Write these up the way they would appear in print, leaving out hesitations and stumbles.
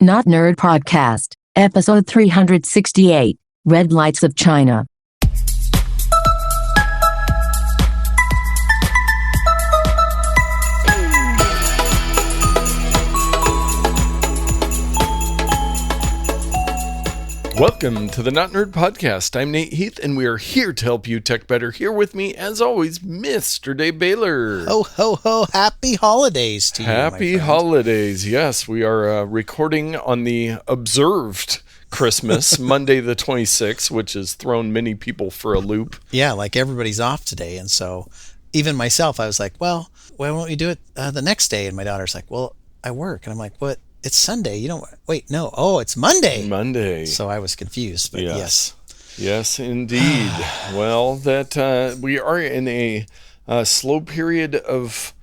Not Nerd Podcast, episode 368, Red Lights of China. Welcome to the Not Nerd Podcast. I'm Nate Heath, and we are here to help you tech better. Here with me, as always, Mr. Dave Baylor. Ho, ho, ho. Happy holidays to you, Happy holidays. Yes, we are recording on the observed Christmas, Monday the 26th, which has thrown many people for a loop. Yeah, like everybody's off today. And so even myself, I was like, well, why won't you do it the next day? And my daughter's like, well, I work. And I'm like, what? It's Sunday. You don't wait. No. Oh, it's Monday. Monday. So I was confused, but yes. Yes, indeed. Well, that we are in a slow period of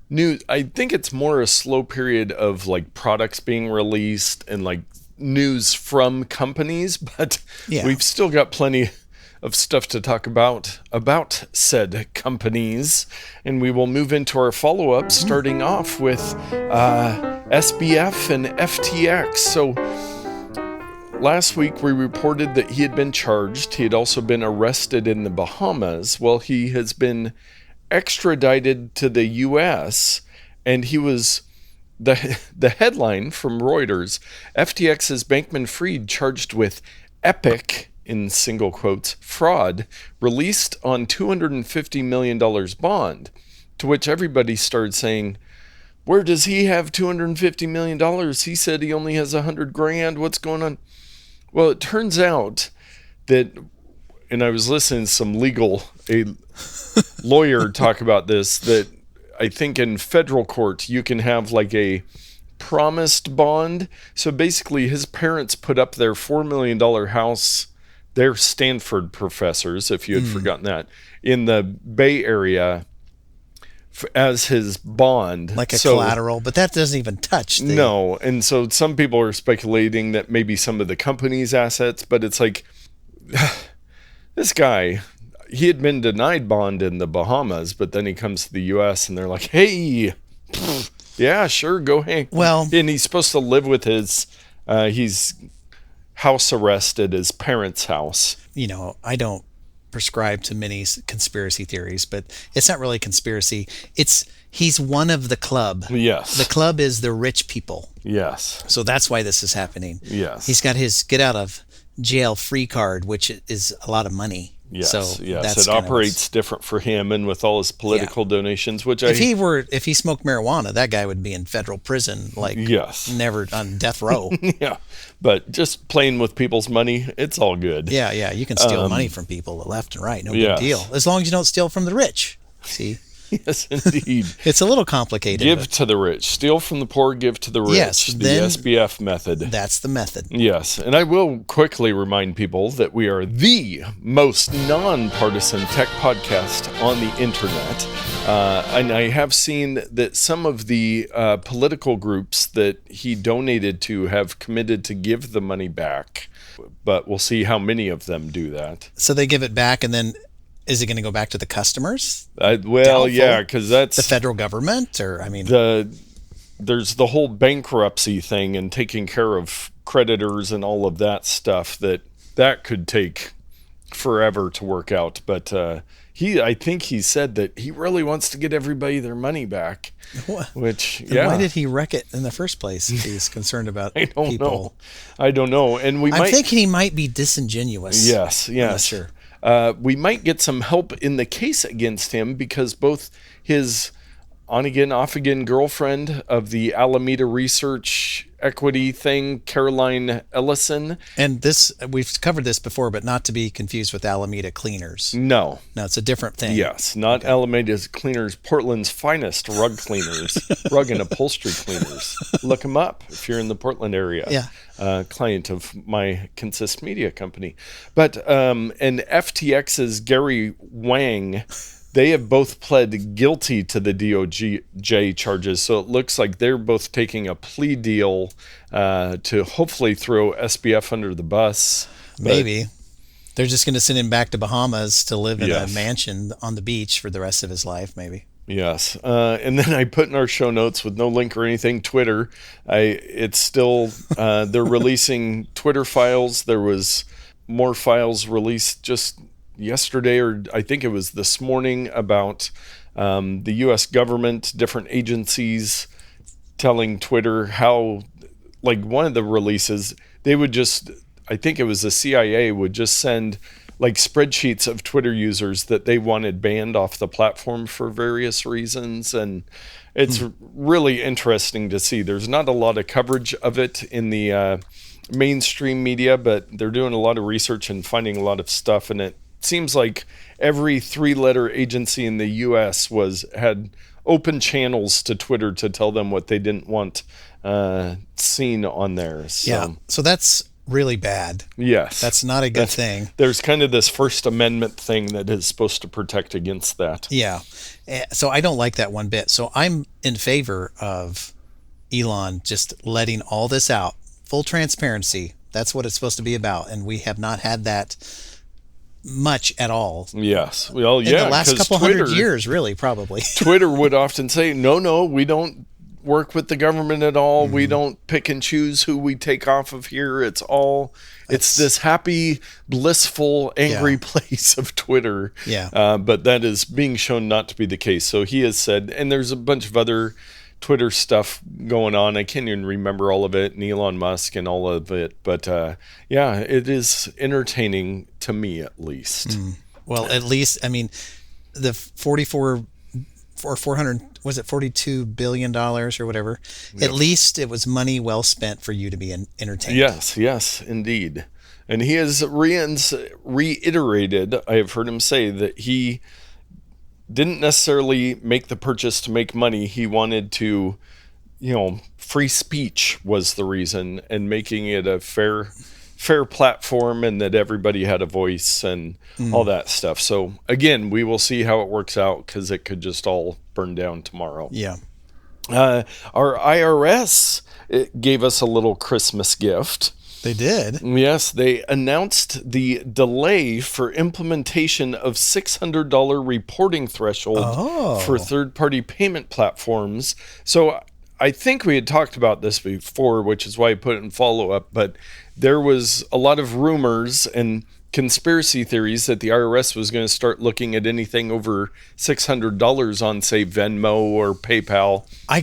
news. I think it's more a slow period of like products being released and like news from companies, but we've still got plenty of stuff to talk about said companies, and we will move into our follow-up, starting off with SBF and FTX. So last week we reported that he had been charged. He had also been arrested in the Bahamas. Well, he has been extradited to the U.S., and he was the headline from Reuters: FTX's Bankman-Fried charged with epic, in single quotes, fraud, released on $250 million bond, to which everybody started saying, where does he have $250 million? He said he only has $100,000. What's going on? Well, it turns out that, and I was listening to a lawyer talk about this, that I think in federal court, you can have like a promised bond. So basically his parents put up their $4 million house. They're Stanford professors, if you had forgotten that, in the Bay Area as his bond. Like a collateral, but that doesn't even touch. No, and so some people are speculating that maybe some of the company's assets, but it's like, this guy, he had been denied bond in the Bahamas, but then he comes to the U.S. and they're like, hey, yeah, sure, go hang. Well, and he's supposed to live with he's house arrest at his parents' house. You know, I don't prescribe to many conspiracy theories, but it's not really conspiracy. He's one of the club. Yes. The club is the rich people. Yes. So that's why this is happening. Yes. He's got his get out of jail free card, which is a lot of money. Yes, so yes, it operates different for him, and with all his political donations, which if he smoked marijuana, that guy would be in federal prison, like never on death row. Yeah, but just playing with people's money, it's all good. Yeah, you can steal money from people left and right, no big deal, as long as you don't steal from the rich. See. Yes, indeed. It's a little complicated. Give to the rich. Steal from the poor, give to the rich. Yes, the SBF method. That's the method. Yes, and I will quickly remind people that we are the most nonpartisan tech podcast on the internet. And I have seen that some of the political groups that he donated to have committed to give the money back, but we'll see how many of them do that. So they give it back, and then is it going to go back to the customers? Yeah, because that's the federal government, or there's the whole bankruptcy thing and taking care of creditors and all of that stuff that could take forever to work out. But I think he said that he really wants to get everybody their money back. Which why did he wreck it in the first place if he's concerned about people? I don't know. And I'm thinking he might be disingenuous. Yes. I'm not sure. We might get some help in the case against him because both his on-again, off-again girlfriend of the Alameda research equity thing, Caroline Ellison. And we've covered this before, but not to be confused with Alameda Cleaners. No, it's a different thing. Yes, not Alameda's Cleaners, Portland's finest rug cleaners, rug and upholstery cleaners. Look them up if you're in the Portland area. Yeah. Client of my Consist Media company. But and FTX's Gary Wang, they have both pled guilty to the DOJ charges, so it looks like they're both taking a plea deal to hopefully throw SBF under the bus. Maybe. They're just going to send him back to Bahamas to live in a mansion on the beach for the rest of his life, maybe. Yes. And then I put in our show notes with no link or anything, Twitter. It's still, they're releasing Twitter files. There was more files released just yesterday, or I think it was this morning, about the U.S. government, different agencies telling Twitter how, like one of the releases, they would just, I think it was the CIA would just send like spreadsheets of Twitter users that they wanted banned off the platform for various reasons. And it's really interesting to see. There's not a lot of coverage of it in the mainstream media, but they're doing a lot of research and finding a lot of stuff. And it seems like every 3-letter agency in the US had open channels to Twitter to tell them what they didn't want seen on there. So. Yeah. So that's really bad. Yes. That's not a good thing. There's kind of this First Amendment thing that is supposed to protect against that. Yeah. So I don't like that one bit. So I'm in favor of Elon just letting all this out. Full transparency. That's what it's supposed to be about. And we have not had that much at all. Yes. Well, yeah. In the last couple hundred years, really, probably. Twitter would often say, no, we don't work with the government at all. We don't pick and choose who we take off of here. It's this happy, blissful, angry place of Twitter. Yeah. But that is being shown not to be the case. So he has said, and there's a bunch of other Twitter stuff going on. I can't even remember all of it, and Elon Musk and all of it. But it is entertaining to me, at least. Well, at least, I mean, the 42 billion dollars or whatever. Yep. At least it was money well spent for you to be entertained. Yes, indeed. And he has reiterated, I have heard him say, that he didn't necessarily make the purchase to make money. He wanted to, free speech was the reason, and making it a fair platform, and that everybody had a voice and all that stuff. So again, we will see how it works out, because it could just all burn down tomorrow. Yeah. Our IRS gave us a little Christmas gift. They did? Yes, they announced the delay for implementation of $600 reporting threshold for third-party payment platforms. So I think we had talked about this before, which is why I put it in Followup, but there was a lot of rumors and conspiracy theories that the IRS was going to start looking at anything over $600 on, say, Venmo or PayPal. I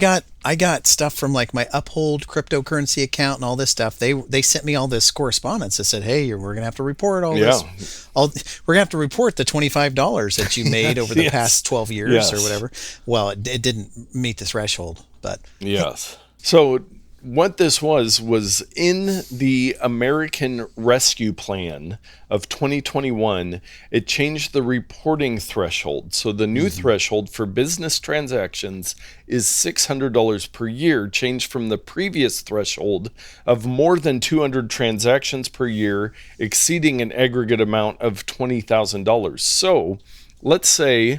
got stuff from like my Uphold cryptocurrency account and all this stuff. They sent me all this correspondence that said, "Hey, we're going to have to report all this. We're going to have to report the $25 that you made over the past 12 years or whatever." Well, it didn't meet the threshold, but yes. So what this was in the American Rescue Plan of 2021, it changed the reporting threshold. So the new threshold for business transactions is $600 per year, changed from the previous threshold of more than 200 transactions per year, exceeding an aggregate amount of $20,000. So let's say,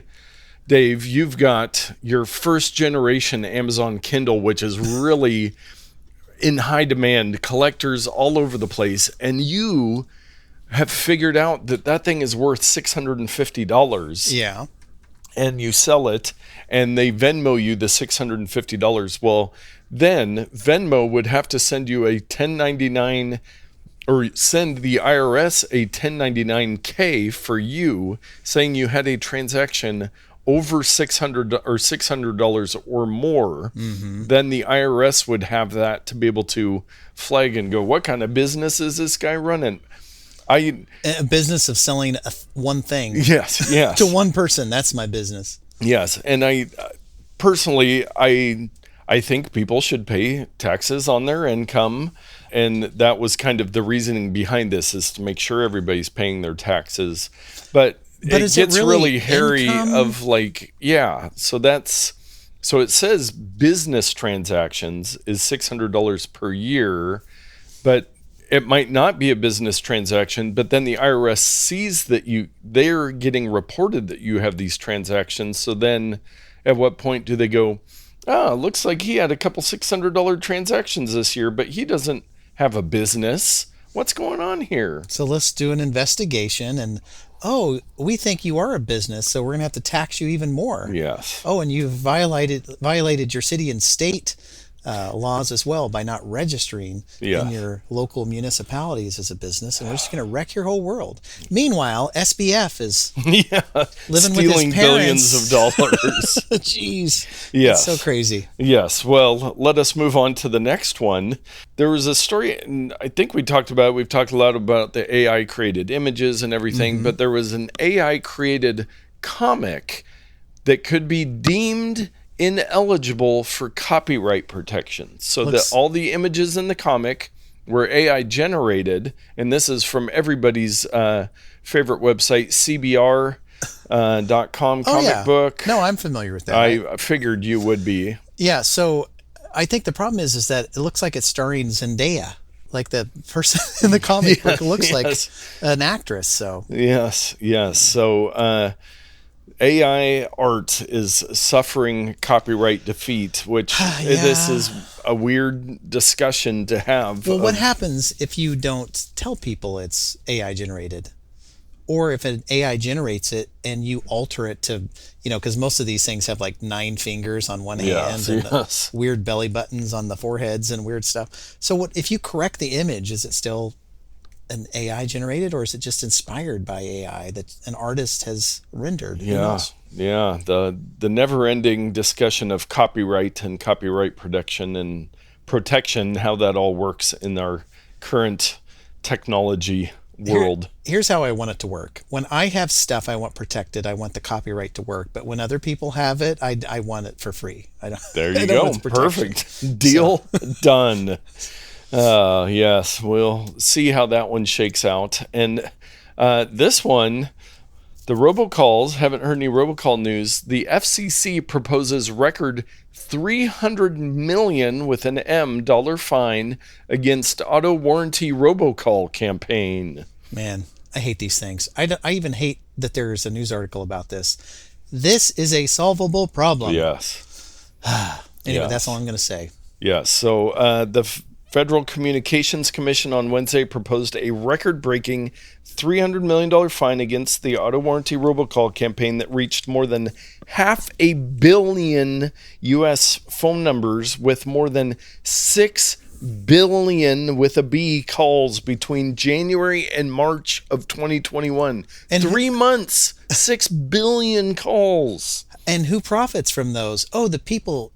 Dave, you've got your first generation Amazon Kindle, which is really in high demand, collectors all over the place, and you have figured out that thing is worth $650. Yeah. And you sell it, and they Venmo you the $650. Well, then Venmo would have to send you a 1099, or send the IRS a 1099-K for you, saying you had a transaction over $600 or more. Then the IRS would have that to be able to flag and go, what kind of business is this guy running? A business of selling one thing. Yes. To one person. That's my business. Yes. And I personally think people should pay taxes on their income. And that was kind of the reasoning behind this, is to make sure everybody's paying their taxes. But it gets really hairy income? Of like, so it says business transactions is $600 per year, but it might not be a business transaction. But then the IRS sees that they're getting reported that you have these transactions. So then at what point do they go, looks like he had a couple $600 transactions this year, but he doesn't have a business. What's going on here? So let's do an investigation, and oh, we think you are a business, so we're going to have to tax you even more. Yes. Oh, and you've violated your city and state laws as well by not registering Yeah. in your local municipalities as a business, and we're just going to wreck your whole world. Meanwhile, SBF is Yeah. living Stealing with his parents. billions of dollars. Jeez. Yes. It's so crazy. Yes. Well, let us move on to the next one. There was a story, and I think we've talked a lot about the AI created images and everything, but there was an AI created comic that could be deemed ineligible for copyright protection. So that all the images in the comic were AI generated, and this is from everybody's favorite website, CBR.com comic book. No, I'm familiar with that. I figured you would be. Yeah, so I think the problem is that it looks like it's starring Zendaya. Like the person in the comic book looks like an actress. So Yes. So AI art is suffering copyright defeat, which this is a weird discussion to have. Well, what happens if you don't tell people it's AI generated? Or if an AI generates it and you alter it to, because most of these things have like 9 fingers on one hand and weird belly buttons on the foreheads and weird stuff. So what if you correct the image, is it still an AI generated, or is it just inspired by AI that an artist has rendered? Yeah. The never-ending discussion of copyright and copyright protection, how that all works in our current technology world. Here's how I want it to work. When I have stuff I want protected, I want the copyright to work. But when other people have it, I want it for free. There you go. Perfect. Deal done. Yes, we'll see how that one shakes out. And this one, the robocalls, haven't heard any robocall news. The FCC proposes record $300 million with an M dollar fine against auto warranty robocall campaign. Man, I hate these things. I even hate that there's a news article about this. This is a solvable problem. Yes. Anyway, that's all I'm going to say. Yes. So the Federal Communications Commission on Wednesday proposed a record-breaking $300 million fine against the auto warranty robocall campaign that reached more than 500 million U.S. phone numbers with more than 6 billion with a B calls between January and March of 2021. And 3 months, 6 billion calls. And who profits from those? Oh, the people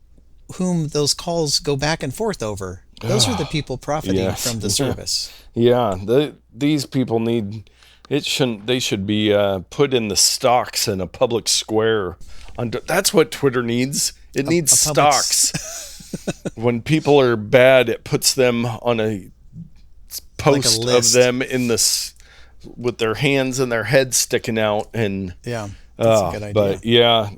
whom those calls go back and forth over. Those are the people profiting from the service. Yeah, these people they should be put in the stocks in a public square. That's what Twitter needs. It needs stocks. When people are bad, it puts them on a post of them in this with their hands and their heads sticking out. And yeah, that's a good idea. But yeah,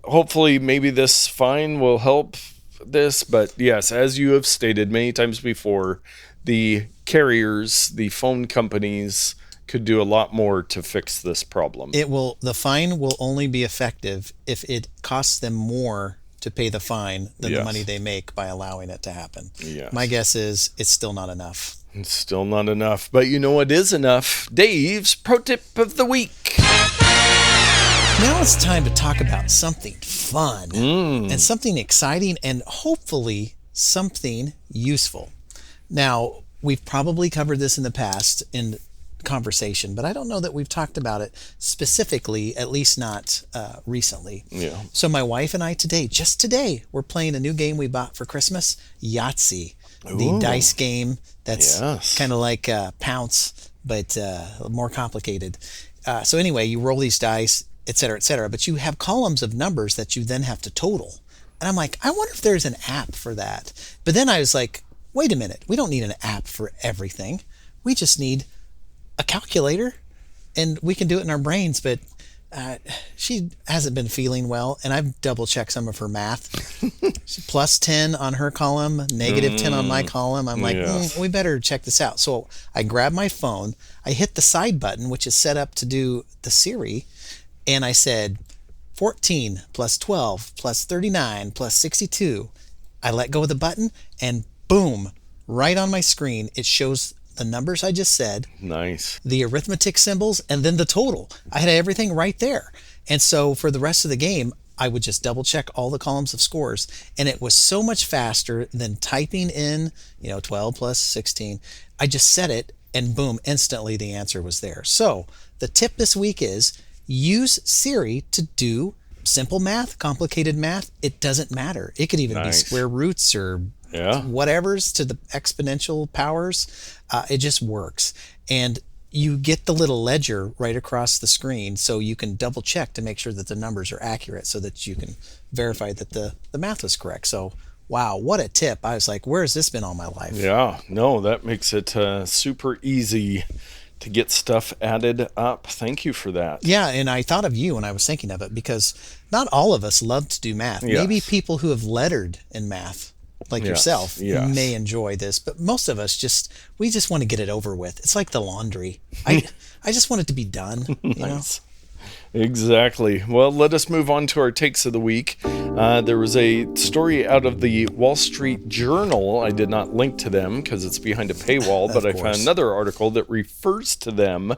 hopefully maybe this fine will help this. But yes, as you have stated many times before, the carriers, the phone companies could do a lot more to fix this problem. The fine will only be effective if it costs them more to pay the fine than the money they make by allowing it to happen. Yes. My guess is it's still not enough. It's still not enough. But you know what is enough? Dave's Pro Tip of the Week. Now it's time to talk about something fun and something exciting and hopefully something useful. Now, we've probably covered this in the past in conversation, but I don't know that we've talked about it specifically, at least not recently. Yeah. So my wife and I just today, we're playing a new game we bought for Christmas, Yahtzee, the dice game that's kind of like Pounce, but more complicated. So anyway, you roll these dice, et cetera, but you have columns of numbers that you then have to total. And I'm like, I wonder if there's an app for that. But then I was like, wait a minute, we don't need an app for everything. We just need a calculator, and we can do it in our brains. But she hasn't been feeling well, and I've double checked some of her math. Plus 10 on her column, negative 10 on my column. I'm like, we better check this out. So I grab my phone, I hit the side button, which is set up to do the Siri, and I said 14 plus 12 plus 39 plus 62. I let go of the button, and boom, right on my screen, it shows the numbers I just said, Nice. the arithmetic symbols, and then the total. I had everything right there. And so for the rest of the game, I would just double check all the columns of scores. And it was so much faster than typing in, 12 plus 16. I just set it and boom, instantly the answer was there. So the tip this week is use Siri to do simple math, complicated math. It doesn't matter. It could even be square roots or whatever's to the exponential powers. It just works. And you get the little ledger right across the screen so you can double check to make sure that the numbers are accurate so that you can verify that the math was correct. So, wow, what a tip. I was like, where has this been all my life? Yeah, no, that makes it super easy to get stuff added up. Thank you for that. Yeah, and I thought of you when I was thinking of it because not all of us love to do math. Yes. Maybe people who have lettered in math like yourself may enjoy this, but most of us we just want to get it over with. It's like the laundry. I just want it to be done. Nice. Exactly. Well, let us move on to our takes of the week. There was a story out of the Wall Street Journal. I did not link to them because it's behind a paywall, but I found another article that refers to them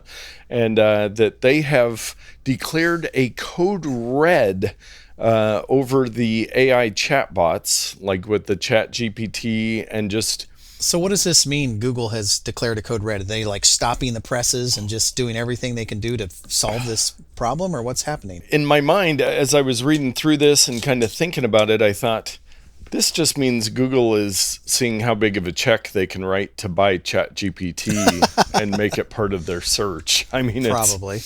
and that they have declared a code red over the AI chatbots, like with the ChatGPT and just... So what does this mean? Google has declared a code red. Are they like stopping the presses and just doing everything they can do to solve this problem, or what's happening? In my mind, as I was reading through this and kind of thinking about it, I thought, this just means Google is seeing how big of a check they can write to buy ChatGPT and make it part of their search. I mean, probably.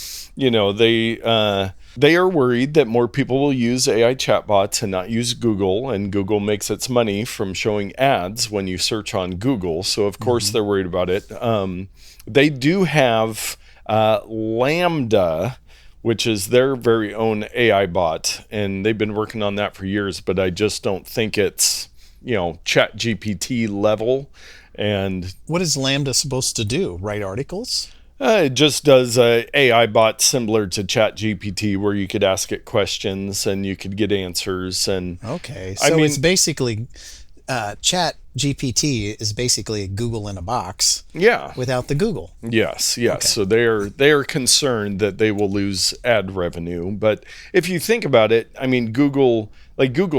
They are worried that more people will use AI chatbots and not use Google, and Google makes its money from showing ads when you search on Google. So, of course, they're worried about it. They do have Lambda, which is their very own AI bot, and they've been working on that for years, but I just don't think it's, ChatGPT level. And what is Lambda supposed to do? Write articles? It just does a AI bot similar to ChatGPT, where you could ask it questions and you could get answers. And okay, so it's basically ChatGPT is basically Google in a box. Yeah, without the Google. Yes. Okay. So they are concerned that they will lose ad revenue. But if you think about it, I mean, Google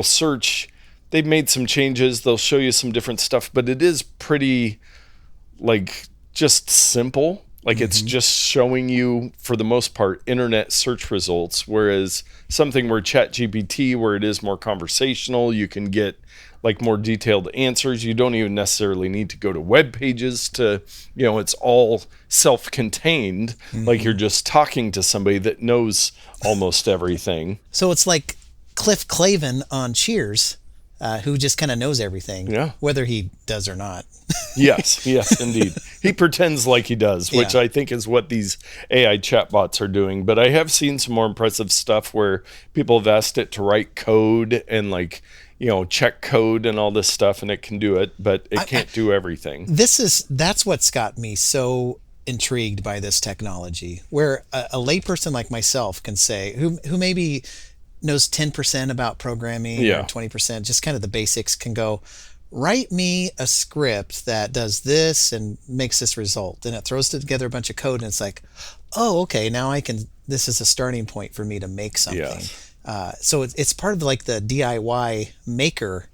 search, they've made some changes. They'll show you some different stuff, but it is pretty just simple. It's just showing you, for the most part, internet search results, whereas something where ChatGPT, where it is more conversational, you can get more detailed answers. You don't even necessarily need to go to web pages to, it's all self-contained, like you're just talking to somebody that knows almost everything. So it's like Cliff Clavin on Cheers, who just kind of knows everything, whether he does or not. Yes, indeed. He pretends like he does, which I think is what these AI chatbots are doing. But I have seen some more impressive stuff where people have asked it to write code and check code and all this stuff, and it can do it, but it can't do everything. That's what's got me so intrigued by this technology, where a layperson like myself can say, who maybe knows 10% about programming or 20%, just kind of the basics, can go, write me a script that does this and makes this result. And it throws together a bunch of code, and it's like, oh, okay, now this is a starting point for me to make something. Yes. So it's part of the DIY maker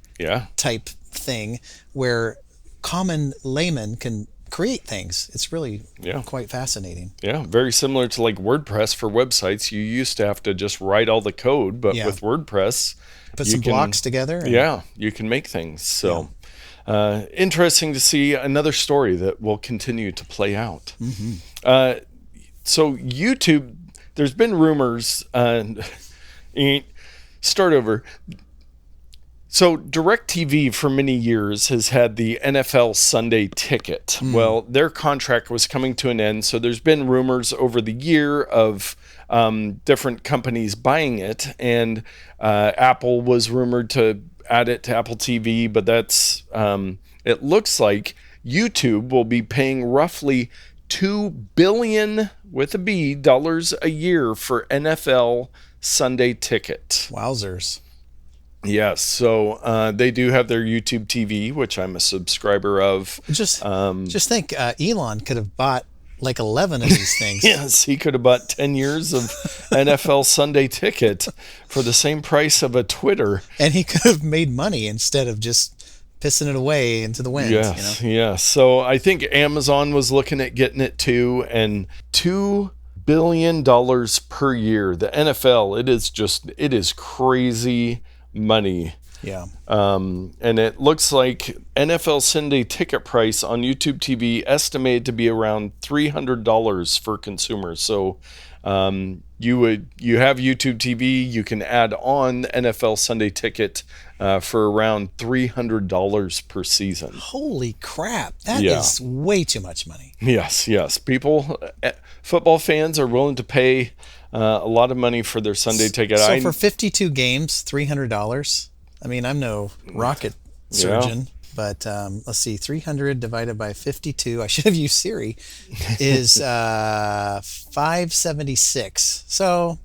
type thing where common laymen can create things. It's really quite fascinating. Yeah, very similar to WordPress for websites. You used to have to just write all the code, but with WordPress, put some blocks together. You can make things. So interesting to see another story that will continue to play out. So YouTube, there's been rumors. Start over. So DirecTV for many years has had the NFL Sunday Ticket. Well, their contract was coming to an end, so there's been rumors over the year of different companies buying it, and Apple was rumored to add it to Apple TV, but that's it looks like YouTube will be paying roughly $2 billion with a B dollars a year for NFL Sunday Ticket. Wowzers. Yes, so they do have their YouTube TV, which I'm a subscriber of. Just think, Elon could have bought like 11 of these things. Yes, he could have bought 10 years of NFL Sunday Ticket for the same price of a Twitter. And he could have made money instead of just pissing it away into the wind. Yes, yes. So I think Amazon was looking at getting it too, and $2 billion per year. The NFL, it is crazy money. Yeah. And it looks like NFL Sunday ticket price on YouTube TV estimated to be around $300 for consumers. So you have YouTube TV, you can add on NFL Sunday ticket for around $300 per season. Holy crap. That is way too much money. Yes. People, football fans are willing to pay a lot of money for their Sunday ticket. So for 52 games, $300. I mean, I'm no rocket surgeon, but let's see, 300 divided by 52, I should have used Siri, is 576. So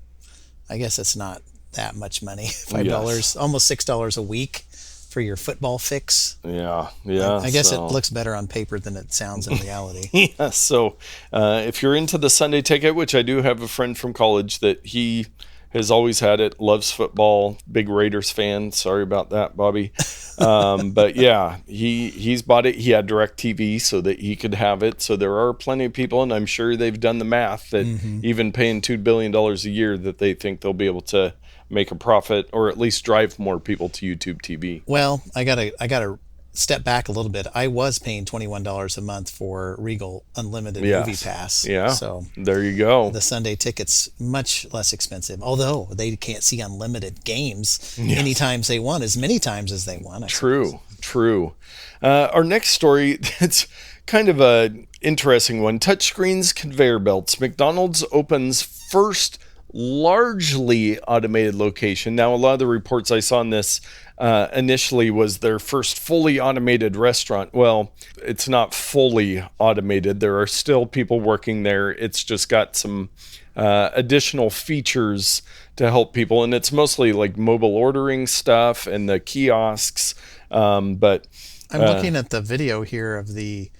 I guess it's not that much money. $5, almost $6 a week for your football fix. Yeah. I guess it looks better on paper than it sounds in reality. Yeah, so if you're into the Sunday ticket, which I do have a friend from college that he has always had it, loves football, big Raiders fan. Sorry about that, Bobby. But yeah, he's bought it. He had DirecTV so that he could have it. So there are plenty of people, and I'm sure they've done the math that even paying $2 billion a year that they think they'll be able to make a profit or at least drive more people to YouTube TV. Well, I gotta step back a little bit. I was paying $21 a month for Regal Unlimited Movie Pass. Yeah. So there you go. The Sunday ticket's much less expensive, although they can't see unlimited games anytime they want, as many times as they want. True. Our next story, it's kind of a interesting one. Touchscreens, conveyor belts. McDonald's opens first largely automated location. Now, a lot of the reports I saw on this initially was their first fully automated restaurant. Well, it's not fully automated. There are still people working there. It's just got some additional features to help people, and it's mostly like mobile ordering stuff and the kiosks. But I'm looking at the video here of the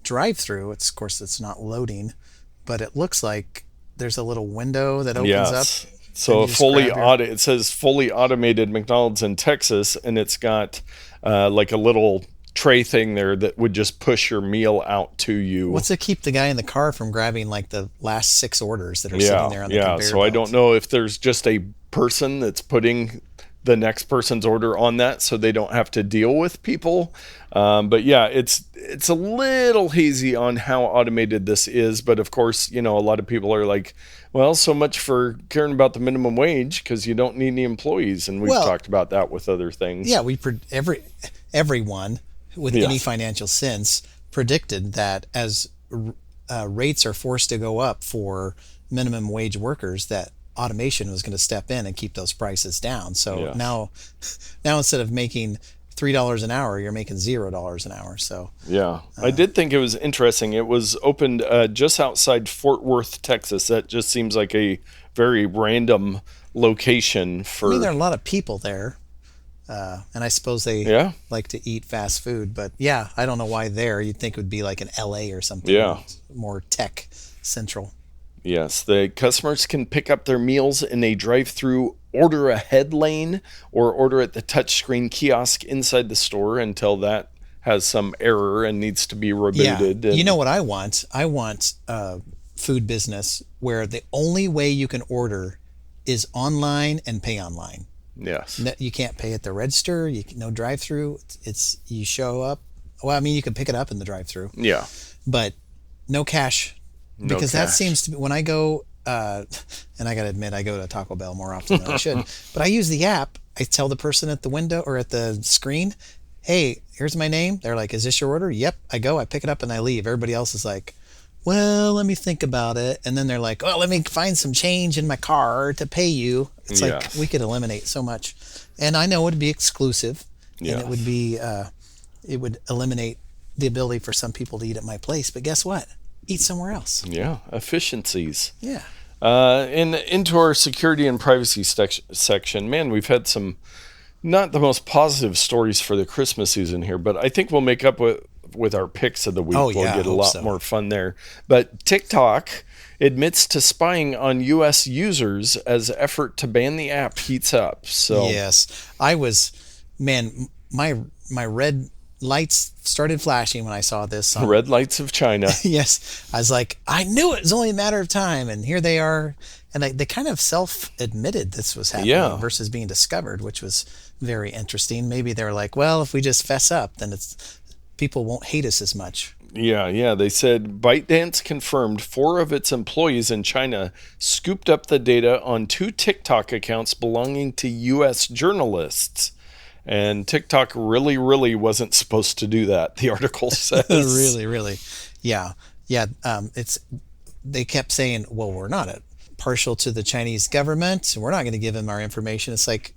drive-through. Of course, it's not loading, but it looks like there's a little window that opens up. So it says fully automated McDonald's in Texas, and it's got like a little tray thing there that would just push your meal out to you. What's to keep the guy in the car from grabbing like the last 6 orders that are sitting there on the conveyor so belt? I don't know if there's just a person that's putting the next person's order on that so they don't have to deal with people. But yeah, it's a little hazy on how automated this is. But of course, a lot of people are like, well, so much for caring about the minimum wage because you don't need any employees. And we've talked about that with other things. Yeah, everyone with any financial sense predicted that as rates are forced to go up for minimum wage workers, that automation was going to step in and keep those prices down. So now instead of making $3 an hour, you're making $0 an hour. So I did think it was interesting. It was opened just outside Fort Worth, Texas. That just seems like a very random location for. I mean, there are a lot of people there, and I suppose they like to eat fast food. But I don't know why there. You'd think it would be like in LA or something. More tech central. Yes, the customers can pick up their meals in a drive-through order ahead lane or order at the touchscreen kiosk inside the store until that has some error and needs to be rebooted. You know what I want? I want a food business where the only way you can order is online and pay online. Yes. You can't pay at the register. No drive-through. It's you show up. Well, I mean, you can pick it up in the drive-through. Yeah. But no cash. Because that seems to be when I go, and I got to admit, I go to Taco Bell more often than I should. But I use the app. I tell the person at the window or at the screen, hey, here's my name. They're like, is this your order? Yep. I go, I pick it up, and I leave. Everybody else is like, well, let me think about it. And then they're like, oh, let me find some change in my car to pay you. It's like we could eliminate so much. And I know it would be exclusive. And it would be, it would eliminate the ability for some people to eat at my place. But guess what? Eat somewhere else. Yeah, efficiencies. Yeah. And into our security and privacy section, man, we've had some not the most positive stories for the Christmas season here, but I think we'll make up with our picks of the week. Oh, We'll yeah, get a I hope lot so. more fun there. But TikTok admits to spying on U.S. users as effort to ban the app heats up. So Yes, my red lights started flashing when I saw this. red lights of China. Yes, I was like, I knew it was only a matter of time, and here they are. And they kind of self-admitted this was happening versus being discovered, which was very interesting. Maybe they're like, well, if we just fess up, then people won't hate us as much. Yeah. They said ByteDance confirmed 4 of its employees in China scooped up the data on 2 TikTok accounts belonging to U.S. journalists. And TikTok really, really wasn't supposed to do that, the article says. Really. Yeah. They kept saying, well, we're not partial to the Chinese government, and we're not going to give them our information. It's like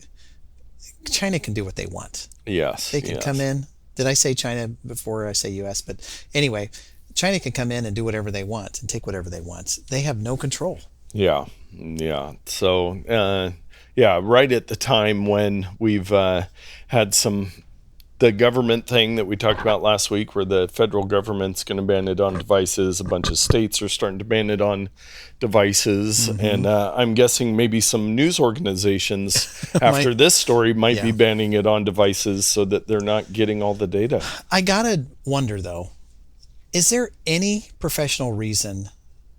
China can do what they want. Yes. They can come in. Did I say China before I say U.S.? But anyway, China can come in and do whatever they want and take whatever they want. They have no control. Yeah. So, right at the time when we've had the government thing that we talked about last week, where the federal government's going to ban it on devices. A bunch of states are starting to ban it on devices. Mm-hmm. And I'm guessing maybe some news organizations after this story might be banning it on devices so that they're not getting all the data. I got to wonder, though, is there any professional reason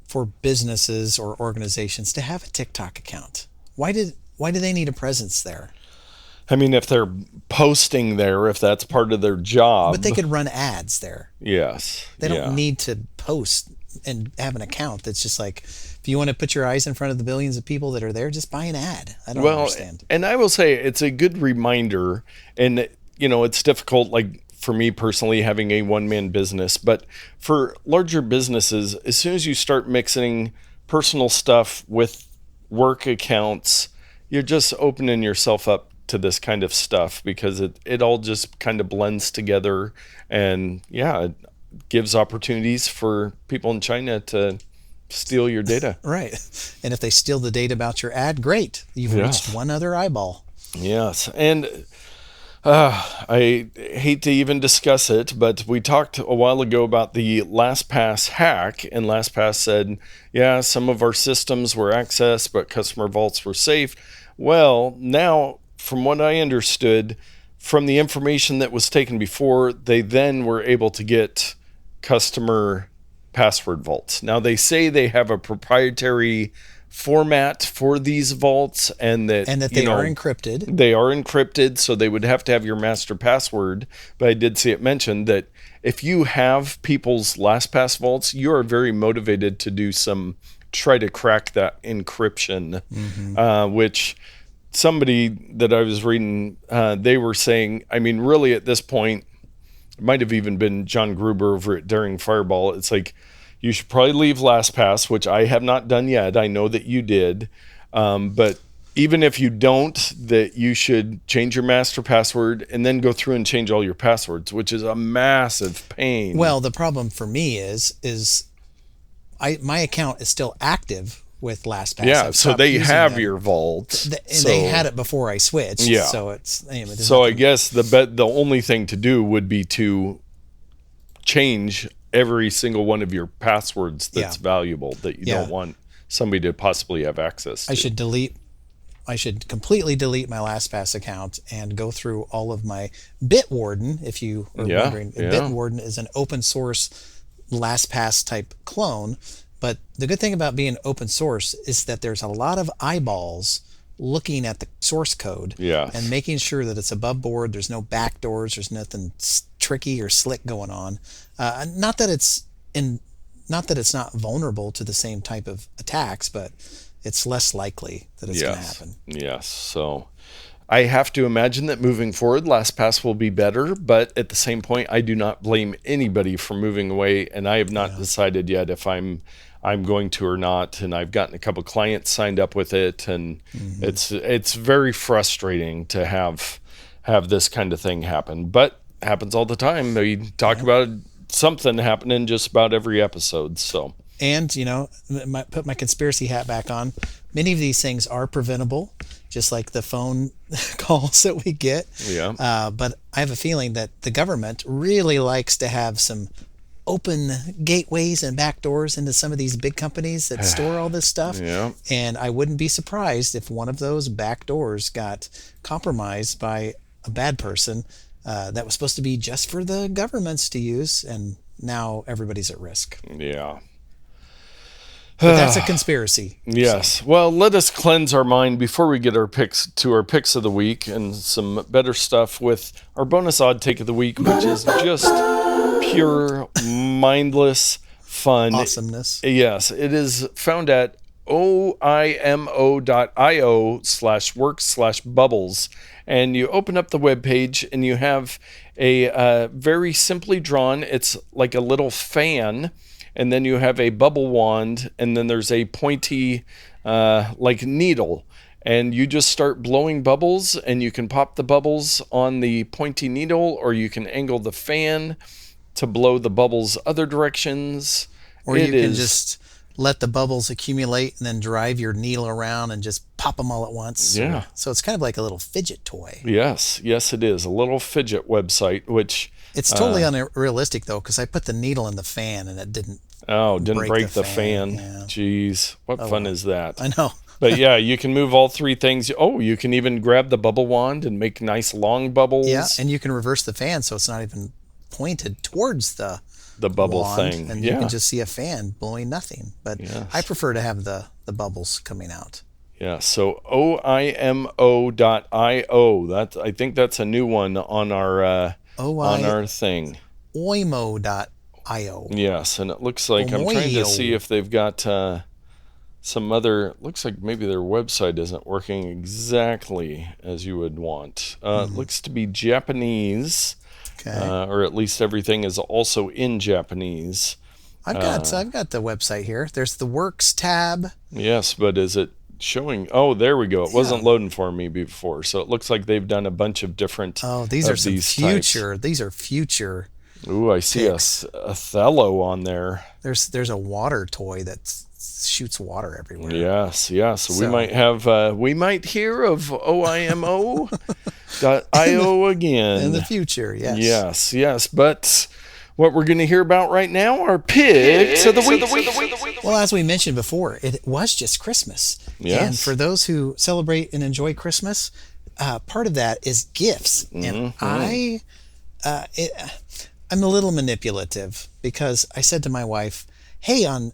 for businesses or organizations to have a TikTok account? Why do they need a presence there? I mean, if they're posting there, if that's part of their job. But they could run ads there. Yes. They don't need to post and have an account that's just like, if you want to put your eyes in front of the billions of people that are there, just buy an ad. I don't understand. And I will say it's a good reminder, and, it's difficult, like for me personally, having a one-man business, but for larger businesses, as soon as you start mixing personal stuff with work accounts, you're just opening yourself up to this kind of stuff, because it all just kind of blends together, and it gives opportunities for people in China to steal your data. Right. And if they steal the data about your ad, great. You've reached one other eyeball. Yes. And I hate to even discuss it, but we talked a while ago about the LastPass hack, and LastPass said, some of our systems were accessed, but customer vaults were safe. Well, now, from what I understood, from the information that was taken before, they then were able to get customer password vaults. Now, they say they have a proprietary format for these vaults, and that they are encrypted. They are encrypted, so they would have to have your master password. But I did see it mentioned that if you have people's LastPass vaults, you are very motivated to try to crack that encryption, which somebody that I was reading, they were saying, I mean, really at this point, it might have even been John Gruber over at Daring Fireball. It's like, you should probably leave LastPass, which I have not done yet. I know that you did. But even if you don't, that you should change your master password and then go through and change all your passwords, which is a massive pain. Well, the problem for me is my account is still active with LastPass. Yeah, so they have your vault. And they had it before I switched. Yeah. So it's anyway. So I guess the only thing to do would be to change every single one of your passwords that's valuable, that you don't want somebody to possibly have access to. I should completely delete my LastPass account and go through all of my Bitwarden, if you are wondering. Bitwarden is an open source LastPass type clone. But the good thing about being open source is that there's a lot of eyeballs looking at the source code and making sure that it's above board. There's no backdoors. There's nothing tricky or slick going on. Not that it's not vulnerable to the same type of attacks, but it's less likely that it's going to happen. Yes. So I have to imagine that moving forward, LastPass will be better, but at the same point, I do not blame anybody for moving away, and I have not decided yet if I'm going to or not. And I've gotten a couple clients signed up with it, and it's very frustrating to have this kind of thing happen, but it happens all the time. We talk about something happening just about every episode. So, and put my conspiracy hat back on. Many of these things are preventable, just like the phone calls that we get. Yeah. But I have a feeling that the government really likes to have some open gateways and back doors into some of these big companies that store all this stuff. Yeah. And I wouldn't be surprised if one of those back doors got compromised by a bad person that was supposed to be just for the governments to use, and now everybody's at risk. Yeah. But that's a conspiracy. Yes. So. Well, let us cleanse our mind before we get our picks of the week and some better stuff with our bonus odd take of the week, which is just pure mindless fun. Awesomeness. Yes. It is found at oimo.io/work/bubbles. And you open up the webpage and you have a very simply drawn, it's like a little fan. And then you have a bubble wand, and then there's a pointy, like needle. And you just start blowing bubbles, and you can pop the bubbles on the pointy needle, or you can angle the fan to blow the bubbles other directions. Or you can just let the bubbles accumulate and then drive your needle around and just pop them all at once. Yeah. So it's kind of like a little fidget toy. Yes, it is. A little fidget website, which... It's totally unrealistic, though, because I put the needle in the fan, and it didn't break the fan. Yeah. Jeez, what fun is that? I know. But yeah, you can move all three things. Oh, you can even grab the bubble wand and make nice long bubbles. Yeah, and you can reverse the fan so it's not even pointed towards the bubble wand, thing. And you can just see a fan blowing nothing. But yes. I prefer to have the bubbles coming out. Yeah, so oimo.io. I think that's a new one on our thing. Oimo.io. Yes, and it looks like I'm trying to see if they've got some other. Looks like maybe their website isn't working exactly as you would want. It looks to be Japanese, or at least everything is also in Japanese. I've got the website here. There's the Works tab. Yes, but is it showing? Oh, there we go. It wasn't loading for me before, so it looks like they've done a bunch of different. Oh, these are some future. Types. These are future. Ooh, I see a Othello on there. There's a water toy that shoots water everywhere. Yes. So we might hear of oimo.io again in the future. Yes. Yes. But what we're going to hear about right now are picks of the week. Well, as we mentioned before, it was just Christmas. Yes. And for those who celebrate and enjoy Christmas, part of that is gifts. And I'm a little manipulative because I said to my wife, hey, on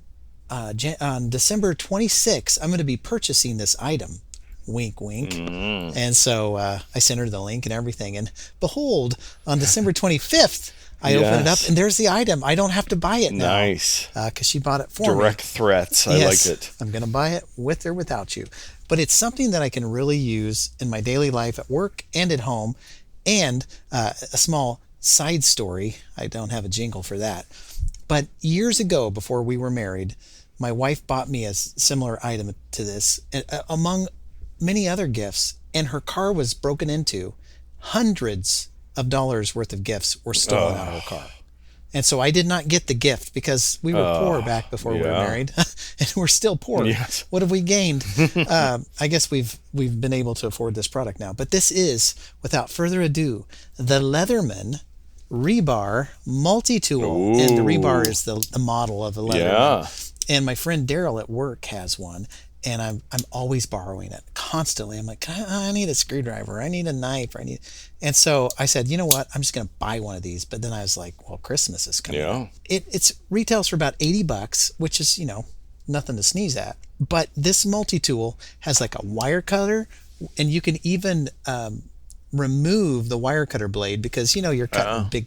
December 26th, I'm going to be purchasing this item. Wink, wink. And so I sent her the link and everything. And behold, on December 25th, I open it up and there's the item. I don't have to buy it now. Nice. Because she bought it for me. Direct threats. I like it. I'm going to buy it with or without you. But it's something that I can really use in my daily life at work and at home. And a small side story. I don't have a jingle for that. But years ago, before we were married, my wife bought me a similar item to this, among many other gifts, and her car was broken into. Hundreds of dollars worth of gifts were stolen out of her car. And so I did not get the gift because we were poor back before we were married, and we're still poor. Yes. What have we gained? I guess we've been able to afford this product now. But this is, without further ado, the Leatherman Rebar multi-tool. Ooh. And the Rebar is the model of a Leatherman. Yeah. And my friend Daryl at work has one, and I'm always borrowing it constantly. I'm like, I need a screwdriver, I need a knife, and so I said, you know what? I'm just gonna buy one of these. But then I was like, well, Christmas is coming. Yeah. It's retails for about $80, which is nothing to sneeze at. But this multi-tool has like a wire cutter, and you can even remove the wire cutter blade because you're cutting big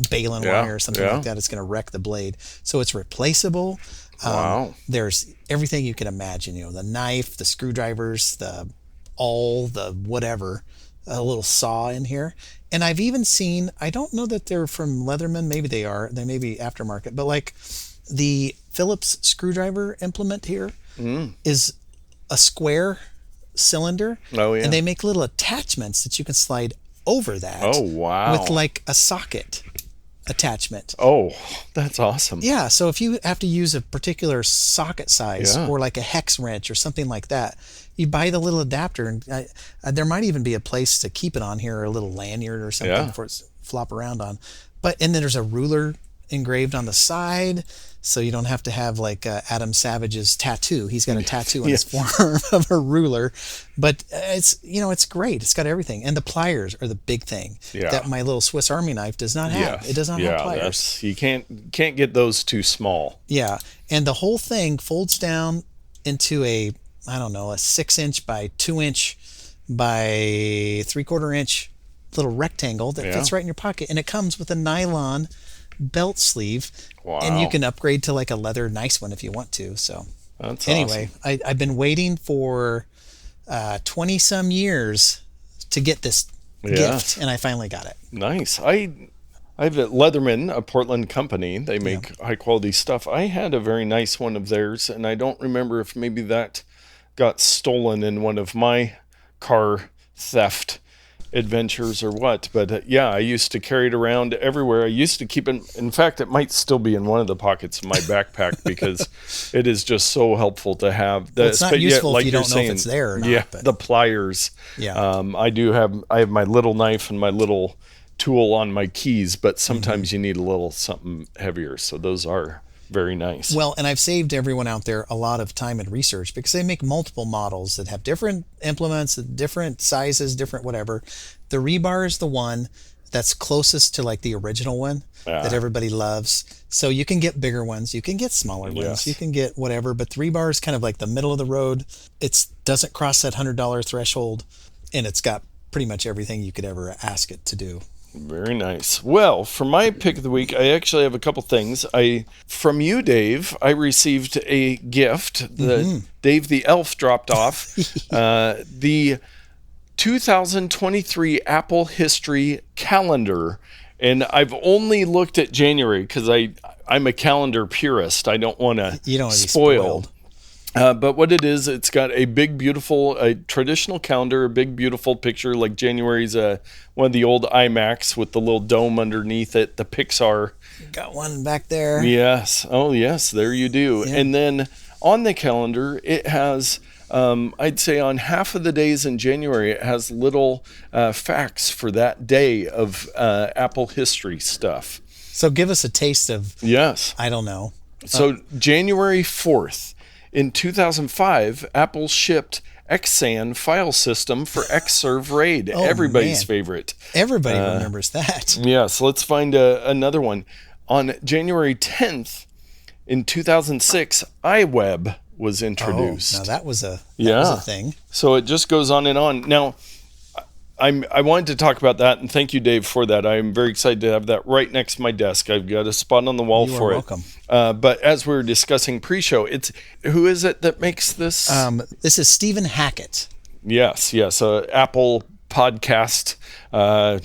baling wire or something like that. It's going to wreck the blade. So it's replaceable. Wow. There's everything you can imagine. The knife, the screwdrivers, the whatever, a little saw in here. And I've even seen, I don't know that they're from Leatherman. Maybe they are. They may be aftermarket. But like the Phillips screwdriver implement here is a square cylinder. Oh, yeah. And they make little attachments that you can slide over that. Oh, wow. With like a socket attachment. Oh, that's awesome. Yeah, so if you have to use a particular socket size or like a hex wrench or something like that, you buy the little adapter, and there might even be a place to keep it on here, or a little lanyard or something for it to flop around on. And then there's a ruler engraved on the side, so you don't have to have like Adam Savage's tattoo. He's got a tattoo on his forearm of a ruler, but it's great. It's got everything, and the pliers are the big thing that my little Swiss Army knife does not have. It does not have pliers. You can't get those too small. Yeah, and the whole thing folds down into a 6-inch by 2-inch by 3/4 inch little rectangle that fits right in your pocket, and it comes with a nylon belt sleeve. Wow. And you can upgrade to like a leather nice one if you want to. So that's anyway, awesome. I've been waiting for 20 some years to get this gift, and I finally got it. Nice. I have at Leatherman, a Portland company. They make high quality stuff. I had a very nice one of theirs, and I don't remember if maybe that got stolen in one of my car theft adventures or what, but I used to carry it around everywhere. I used to keep it, in fact, it might still be in one of the pockets of my backpack because it is just so helpful to have. It's not useful if you don't know if it's there or not. The pliers. I have my little knife and my little tool on my keys, but sometimes you need a little something heavier, so those are very nice. Well, and I've saved everyone out there a lot of time and research, because they make multiple models that have different implements, different sizes, different whatever. The Rebar is the one that's closest to like the original one that everybody loves. So you can get bigger ones, you can get smaller ones, you can get whatever, but the Rebar is kind of like the middle of the road. It doesn't cross that $100 threshold, and it's got pretty much everything you could ever ask it to do. Very nice. Well, for my pick of the week, I actually have a couple things. From you, Dave, I received a gift that Dave the Elf dropped off. The 2023 Apple History Calendar. And I've only looked at January because I'm a calendar purist. I don't want to spoil. But what it is, it's got a big, beautiful, traditional calendar, a big, beautiful picture. Like January's one of the old iMacs with the little dome underneath it, the Pixar. Got one back there. Yes. Oh, yes, there you do. Yeah. And then on the calendar, it has, I'd say on half of the days in January, it has little facts for that day of Apple history stuff. So give us a taste of, I don't know. So January 4th. In 2005, Apple shipped Xsan file system for Xserve RAID, everybody's favorite. Everybody remembers that. Yeah, so let's find another one. On January 10th, in 2006, iWeb was introduced. Now that was a thing. So it just goes on and on. Now, I wanted to talk about that, and thank you, Dave, for that. I'm very excited to have that right next to my desk. I've got a spot on the wall for it. You're welcome. But as we were discussing pre-show, who is it that makes this? This is Stephen Hackett. Yes, Apple podcast guy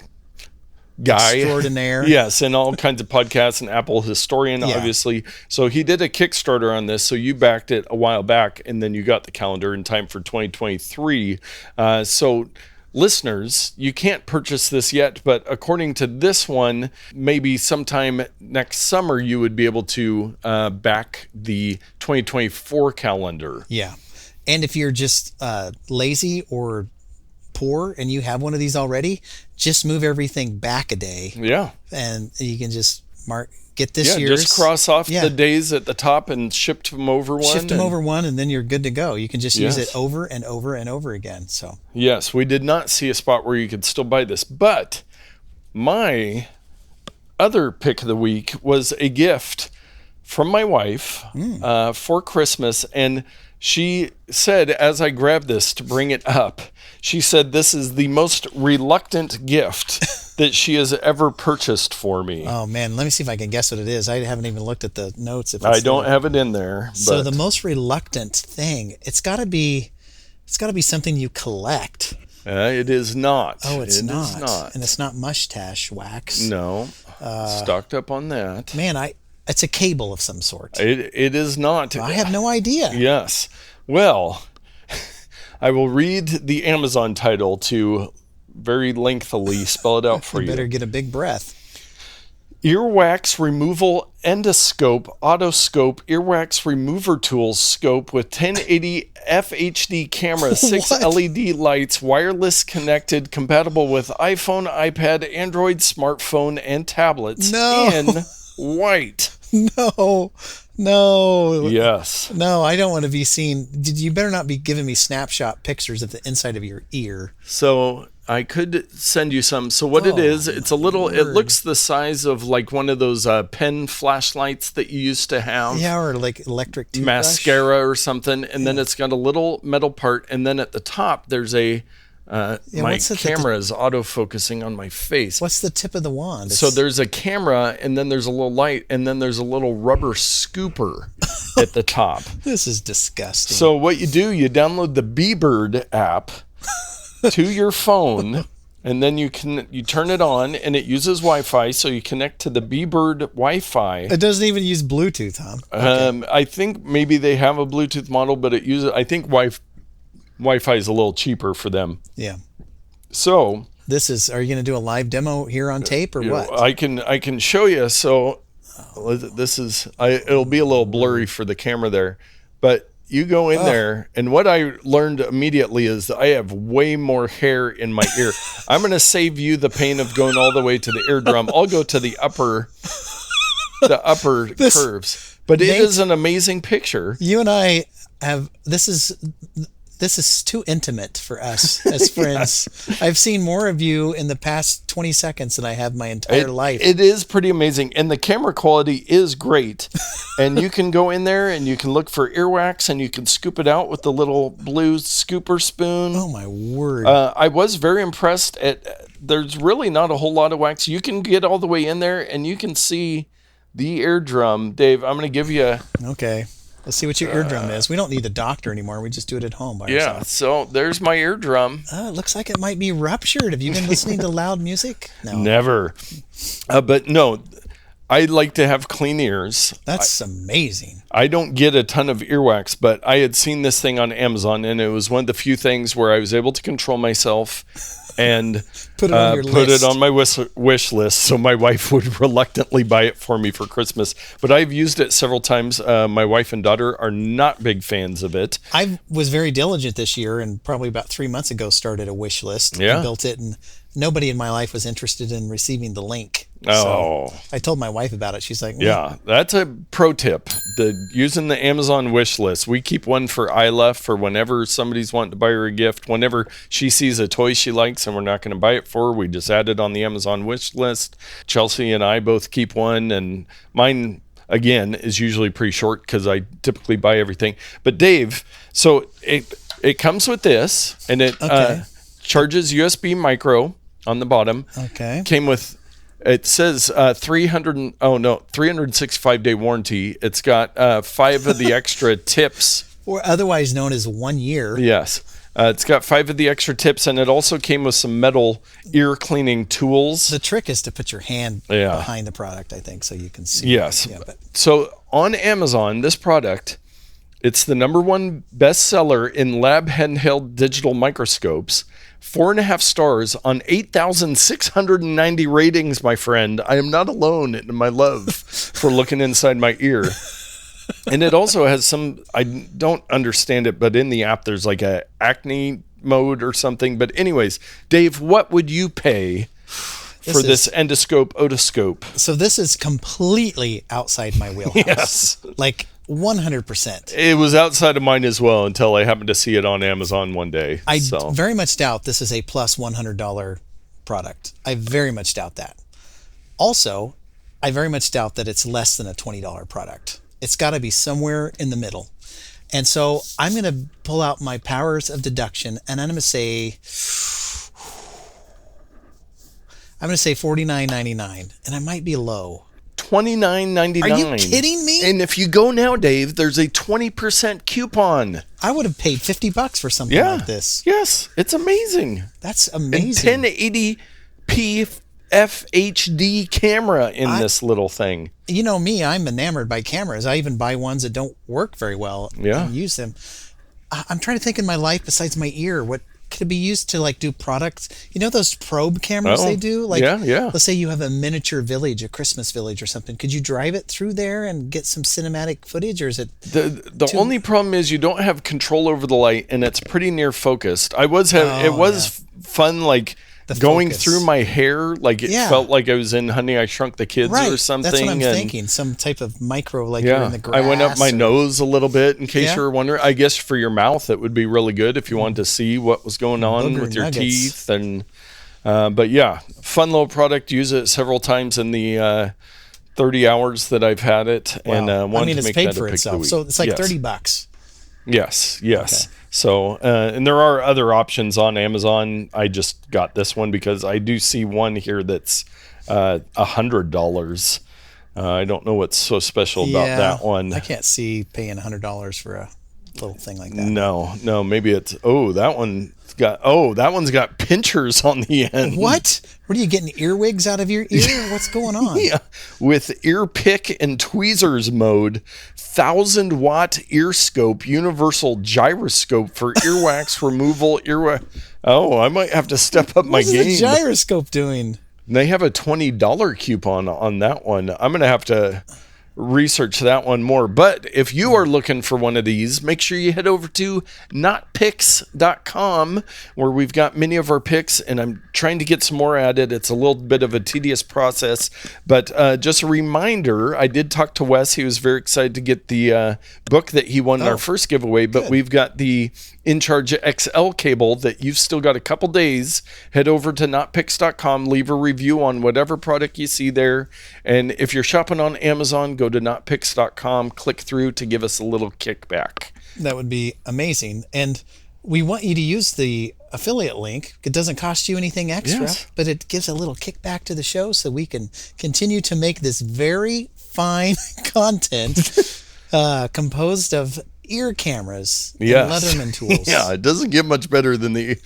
extraordinaire. Yes, and all kinds of podcasts, and Apple historian, obviously. So he did a Kickstarter on this. So you backed it a while back, and then you got the calendar in time for 2023. So listeners, you can't purchase this yet, but according to this one, maybe sometime next summer you would be able to back the 2024 calendar. Yeah. And if you're just lazy or poor and you have one of these already, just move everything back a day. Yeah. And you can just get this year's. Just cross off the days at the top and shift them over one. Shift them over one, and then you're good to go. You can just use it over and over and over again. So yes, we did not see a spot where you could still buy this. But my other pick of the week was a gift from my wife for Christmas. And she said, as I grabbed this to bring it up, she said this is the most reluctant gift that she has ever purchased for me. Oh man, let me see if I can guess what it is. I haven't even looked at the notes. I don't have it in there. So the most reluctant thing, it's got to be something you collect. It is not. Oh, it's not. Is not. And it's not mustache wax. No. Stocked up on that. Man, it's a cable of some sort. It is not. I have no idea. Yes. Well, I will read the Amazon title to very lengthily spell it out for you. You better get a big breath. Earwax removal endoscope, Otoscope, earwax remover tools scope with 1080 FHD camera, 6 What? LED lights, wireless connected, compatible with iPhone, iPad, Android, smartphone, and tablets No. in white. No. Yes. No, I don't want to be seen. You better not be giving me snapshot pictures of the inside of your ear. So I could send you some. So what it is, it's a little, it word. looks the size of like one of those pen flashlights that you used to have. Yeah, or like electric toothbrush. Mascara or something. And then it's got a little metal part. And then at the top, there's my what's at the camera is auto-focusing on my face. What's the tip of the wand? So there's a camera, and then there's a little light, and then there's a little rubber scooper at the top. This is disgusting. So what you do, you download the B-Bird app to your phone, and then you turn it on, and it uses Wi-Fi, so you connect to the B-Bird Wi-Fi. It doesn't even use Bluetooth, huh? Okay. I think maybe they have a Bluetooth model, but I think Wi-Fi is a little cheaper for them. Yeah. So Are you going to do a live demo here on tape or what? I can show you. So it'll be a little blurry for the camera there, but you go in there, and what I learned immediately is that I have way more hair in my ear. I'm going to save you the pain of going all the way to the eardrum. I'll go to the upper curves. But it is an amazing picture. You and I have this is too intimate for us as friends. I've seen more of you in the past 20 seconds than I have my entire life. It is pretty amazing. And the camera quality is great. And you can go in there and you can look for earwax, and you can scoop it out with the little blue scooper spoon. Oh, my word. I was very impressed there's really not a whole lot of wax. You can get all the way in there, and you can see the eardrum. Dave, I'm going to give you Okay. Let's see what your eardrum is. We don't need a doctor anymore. We just do it at home by ourselves. Yeah, so there's my eardrum. It looks like it might be ruptured. Have you been listening to loud music? No. Never. But no, I like to have clean ears. That's amazing. I don't get a ton of earwax, but I had seen this thing on Amazon, and it was one of the few things where I was able to control myself and Put it on my wish list, so my wife would reluctantly buy it for me for Christmas. But I've used it several times. My wife and daughter are not big fans of it. I was very diligent this year, and probably about 3 months ago started a wish list. Yeah. I built it, and nobody in my life was interested in receiving the link. Oh. So I told my wife about it. She's like, Yeah, that's a pro tip. Using the Amazon wish list. We keep one for Isla for whenever somebody's wanting to buy her a gift. Whenever she sees a toy she likes and we're not going to buy it for her, we just add it on the Amazon wish list. Chelsea and I both keep one, and mine, again, is usually pretty short because I typically buy everything. But Dave, so it comes with this, and it charges USB micro on the bottom. Okay. It says 365-day warranty. It's got 5 of the extra tips. Or otherwise known as 1 year. Yes. It's got 5 of the extra tips, and it also came with some metal ear cleaning tools. The trick is to put your hand behind the product, I think, so you can see. Yes. Yeah, but So on Amazon, this product, it's the #1 bestseller in lab handheld digital microscopes. 4.5 stars on 8,690 ratings, my friend. I am not alone in my love for looking inside my ear. And it also has I don't understand it, but in the app there's like a acne mode or something. But anyways, Dave, what would you pay for this endoscope, otoscope? So this is completely outside my wheelhouse. Yes. Like 100%. It was outside of mine as well until I happened to see it on Amazon one day. I very much doubt this is a plus $100 product. I very much doubt that. Also, I very much doubt that it's less than a $20 product. It's got to be somewhere in the middle. And so I'm going to pull out my powers of deduction, and I'm going to say $49.99, and I might be low. $29.99. Are you kidding me? And if you go now, Dave, there's a 20% coupon. I would have paid $50 for something like this. Yes, it's amazing. That's amazing. And 1080p FHD camera in this little thing. You know me, I'm enamored by cameras. I even buy ones that don't work very well and use them. I'm trying to think in my life besides my ear, what could it be used to like do products? You know those probe cameras they do? Like, yeah. Let's say you have a miniature village, a Christmas village or something. Could you drive it through there and get some cinematic footage, or is it the only problem is you don't have control over the light, and it's pretty near focused. It was fun, like going through my hair, like it felt like I was in Honey, I Shrunk the Kids or something. That's what I'm thinking. Some type of micro, like you're in the grass. I went up my nose a little bit in case you were wondering. I guess for your mouth, it would be really good if you wanted to see what was going on with your teeth. And but yeah, fun little product. Use it several times in the 30 hours that I've had it. Wow. And wanted to it's make paid that for a pick itself. of the week. So it's like $30. Yes. Okay. So, and there are other options on Amazon. I just got this one because I do see one here that's $100. I don't know what's so special about that one. I can't see paying $100 for a little thing like that. No, maybe it's, that one's got pinchers on the end. What? What are you getting, earwigs out of your ear? What's going on? Yeah, with ear pick and tweezers mode, 1,000-watt ear scope, universal gyroscope for earwax removal. I might have to step up my game. What's the gyroscope doing? They have a $20 coupon on that one. I'm going to have to research that one more. But if you are looking for one of these, make sure you head over to notpicks.com, where we've got many of our picks, and I'm trying to get some more added. It's a little bit of a tedious process, but just a reminder, I did talk to Wes. He was very excited to get the book that he won in our first giveaway, but we've got the In Charge XL cable that you've still got a couple days. Head over to notpicks.com, leave a review on whatever product you see there, and if you're shopping on Amazon, go to notpicks.com, click through to give us a little kickback. That would be amazing. And we want you to use the affiliate link. It doesn't cost you anything extra, but it gives a little kickback to the show so we can continue to make this very fine content composed of ear cameras and Leatherman tools. Yeah, it doesn't get much better than the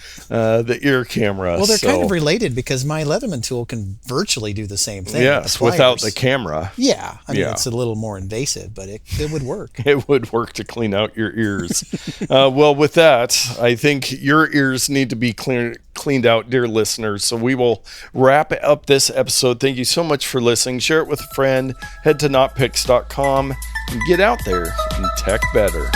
ear camera. Well, they're kind of related because my Leatherman tool can virtually do the same thing. Yes, without the camera. Yeah, I mean, it's a little more invasive, but it would work. It would work to clean out your ears. Well, with that, I think your ears need to be cleaned out, dear listeners. So we will wrap up this episode. Thank you so much for listening. Share it with a friend. Head to notpicks.com and get out there and tech better.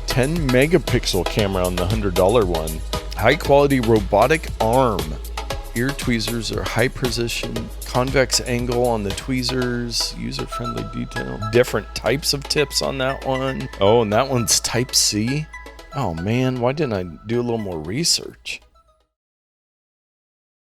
10 megapixel camera on the $100 one. High quality robotic arm. Ear tweezers are high precision, convex angle on the tweezers, user friendly detail. Different types of tips on that one. Oh, and that one's type C. Oh man, why didn't I do a little more research?